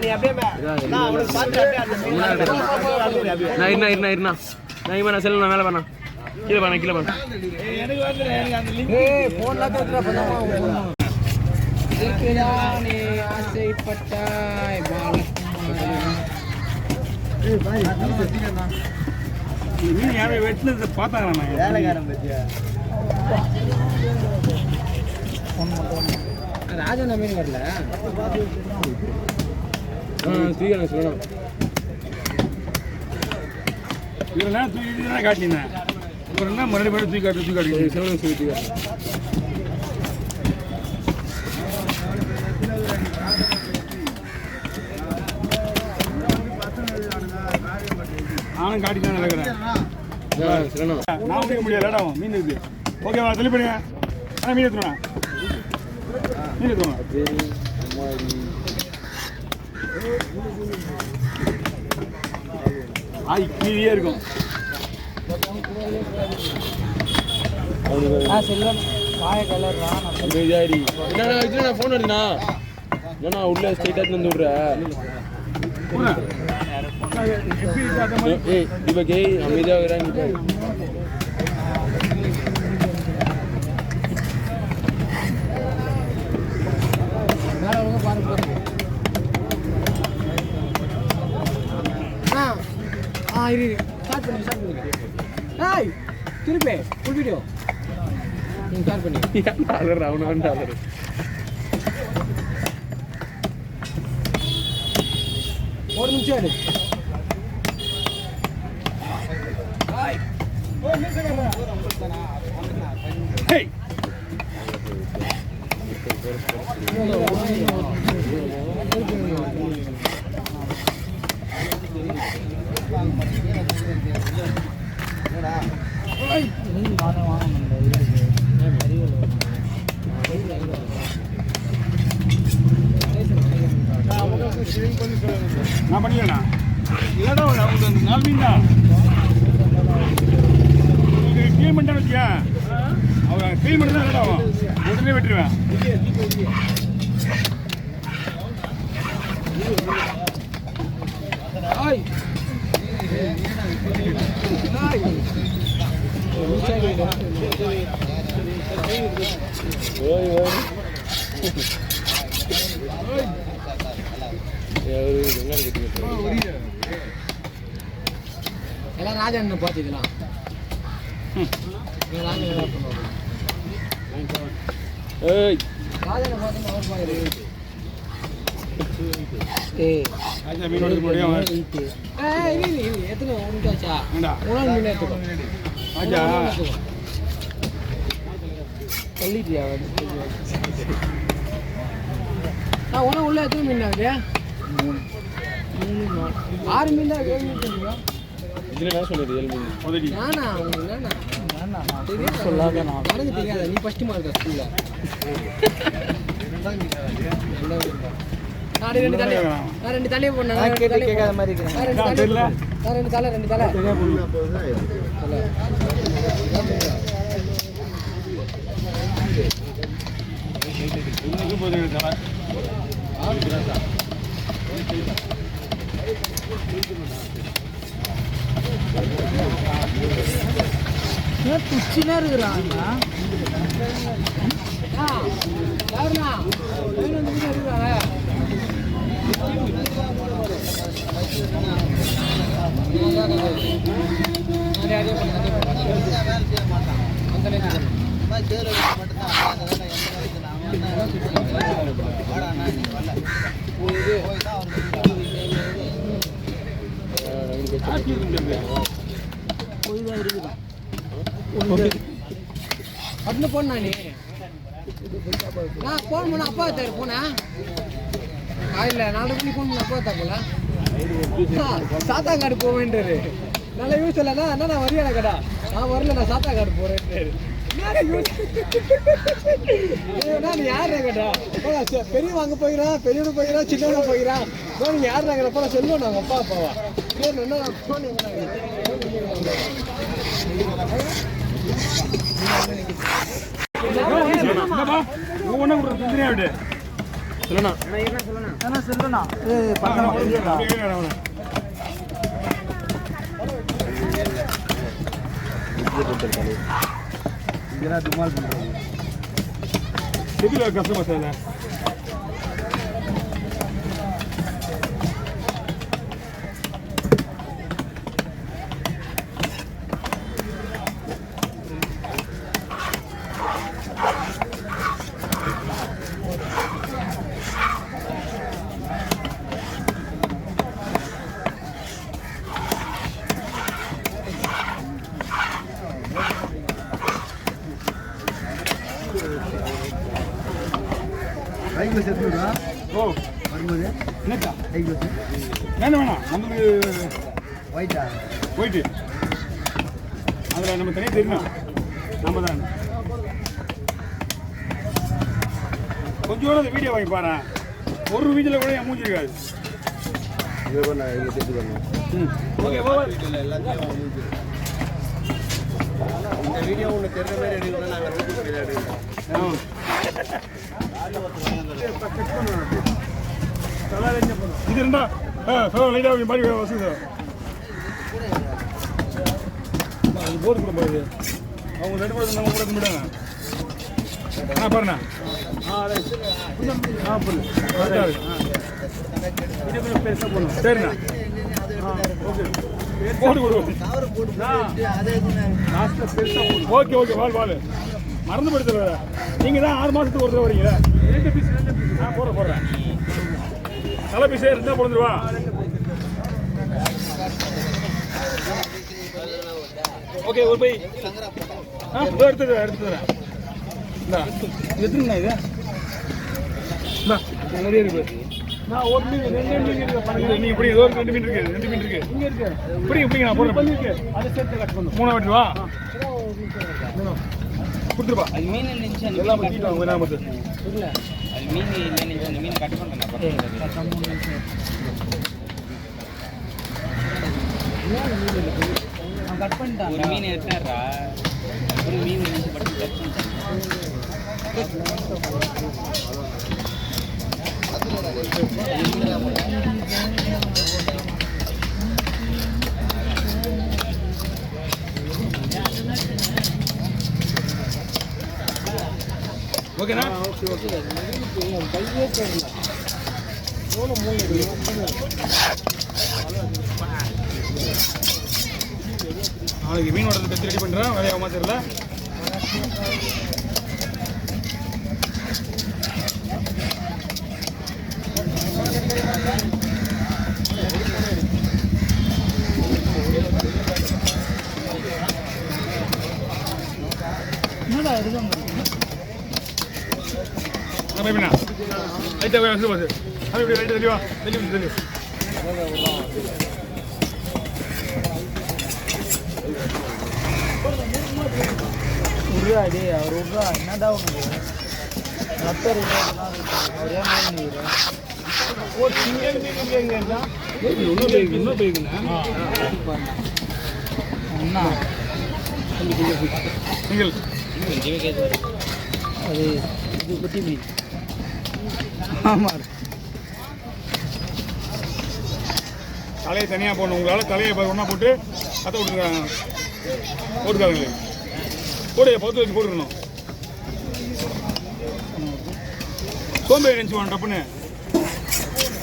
நீ அப்படியே நான் அவனுக்கு பார்த்து அப்படியே நான் செல்ல மேலே பண்ணா கீழே பண்ண எனக்கு வந்து எனக்கு அந்த லிங்க் போன்ல கேக்குற பண்ணாம நீ ஆசைப்பட்டாய் நீ யாரை வெட்டினது பார்த்தாங்களா வேலைக்காரன் பத்தியா ராஜன் மீன் வரல ஸ்ரீகரன் சொல்லணும் இதெல்லாம் தூக்கி தான் காட்டினேன் அப்புறம் என்ன மறுபடியும் தூக்கி காட்டு செவனம் சொல்லி நானும் காட்டி தான் நடக்கிறேன் நான் செய்ய முடியாது மீன் இருக்கு ஓகேவா சொல்லி பண்ணுங்க ஆனால் மீன் எடுத்துருவேன் ஆய் கீழே இருக்கும் செல்வம் காய கலர் நான் ஃபோன் அடிண்ணா நான் உள்ள ஸ்ட்ரெயிட்டாக வந்து விட்றேன் ஏய் தீபக் அமைதியாக இருக்கிறேன் திருப்பி ஃபுல் வீடியோ ஸ்டார்ட் பண்ணி டாலர் ஒரு நிமிஷம் எடு நான் பண்ணிக்கிறேண்ணா இல்லைடா உங்களுக்கு 4 மீன் தான் உங்களுக்கு க்ளீன் பண்ணிட்டேன் வச்சியா அவன் க்ளீன் பண்ணி தான் இல்லைடா உடனே வெட்டுருவேன் எல்லாம் ராஜன் பார்த்துக்கலாம் ராஜனை பார்த்து அவர் பாரு எத்தனை உண்டாச்சா மீன் எடுத்துக்கோ சொல்லிட்டியா நான் உன உள்ள எத்தனை மீன் ஆகுது 6 மீன் தான் 7 மீன் தெரியும் நானா சொல்லாத நான் கணக்கு தெரியாத நீ ஃபர்ஸ்ட் மார்க் ஸ்கூல்ல நான் ரெண்டு தலையே போடுறேன் நான் கேட்காத மாதிரி இருக்கேன் நான் ரெண்டு தலை சரியா போடுங்க துச்சினா இருக்கிறாங்க அப்படின்னு போனா நீ நான் போன் பண்ண அப்பா தாரு போனா இல்ல 4 மணிக்கு போன் பண்ண அப்பா தாக்கல சாத்தாங்காடு போவேன்றாரு நல்லா யூஸ் இல்லைண்ணா அண்ணா நான் வரியா கடா நான் வரல நான் சாத்தாங்காடு போறேன்றாரு நான் யாரு கேட்டா பெரியவன் அங்க போயிடான் பெரியவனு போயிடான் சின்னவனு போயிடான் நீங்க யாரு நாங்க சொல்லுவோம் நாங்க அப்பா அப்பாவா என்ன போன் ஒவ்வொன்றும் சொல்லணும் செல்வனா பக்கம் துமால் பண்ணுறது எதில் கஷ்டமா சார் பைக்கில் சேர்த்துருக்கா ஓ வரும்போது என்னக்கா பைக்கில் வேணாம் நம்மளுக்கு ஒயிட்டா போயிட்டு அதில் நம்ம தனியாக தெரியணும் நம்ம தான் கொஞ்சோட அந்த வீடியோ வாங்கி பாரு ஒரு வீடியோவில் கூட என் மூஞ்சி இருக்காது ஓகே இந்த வீடியோ ஒன்று தெரிஞ்ச மாதிரி எடுக்கணும் நாங்கள் எடுக்கணும் இது இருந்தா லைட்டாக மாதிரி வசதி போர்டு கூட போகுது அவங்க ரெண்டு பேரும் நம்ம கூட விடாங்க பாருண்ணா சரிண்ணா ஓகே போட்டு கொடுவோம் ஓகே ஓகே வாழ் மறந்து போயிடுது நீங்கள் தான் 6 மாதத்துக்கு ஒரு தடவை வரீங்களா 2 பீஸ் நான் போடுறேன் நல்ல பீஸே இருந்தால் போடுவா ஓகே ஒரு பை எடுத்து தரேன் எதுங்கண்ணா இது நிறைய இருக்கு நான் ஒரு மீன் 2 மீன் இருக்கு நீங்கள் இப்படி ஏதோ 2 மீன் இருக்கு 2 மீன் இருக்கு இங்கே இருக்கு இப்படி நான் போடுறேன் பண்ணிருக்கு அதை சேர்த்து கட் பண்ணும் 3 வாட்டி வா கொடுத்துருப்பா அது மீன் இருந்துச்சு அந்த எல்லாம் பண்ணிட்டு வாங்க நான் மட்டும் இல்ல அது மீன் இல்லைன்னு அந்த மீன் கட் பண்ணுறேன் கட் பண்ணிட்டான் ஒரு மீன் எடுத்தாரா ஒரு மீன் இருந்துச்சு பட்டு கட் பண்ணிட்டான் ஓகேண்ணா நாளைக்கு மீன் வளர்த்து கத்தி ரெடி பண்ணுறேன் வேலையாகமா தெரியல எப்படிண்ணா லைட்டாக வசதி பாசு அது இப்படி லைட்டாக தெளிவா தெளிவு உருவாடி அவர் உருவா என்னதான் ஒன்று ரத்தர் அவர் ஏன் இன்னும் போயிருக்குண்ணா அண்ணா நீங்கள் அது இது குட்டி மீன் ஆமாம் தலையை தனியாக போடணும் உங்களால் தலையை ஒன்றா போட்டு கற்ற விட்டுருக்காங்க போட்டுக்காதுங்களே போடு பத்து வச்சு போட்டுக்கணும் சோம்பேறி நினச்சி வாங்க டப்புன்னு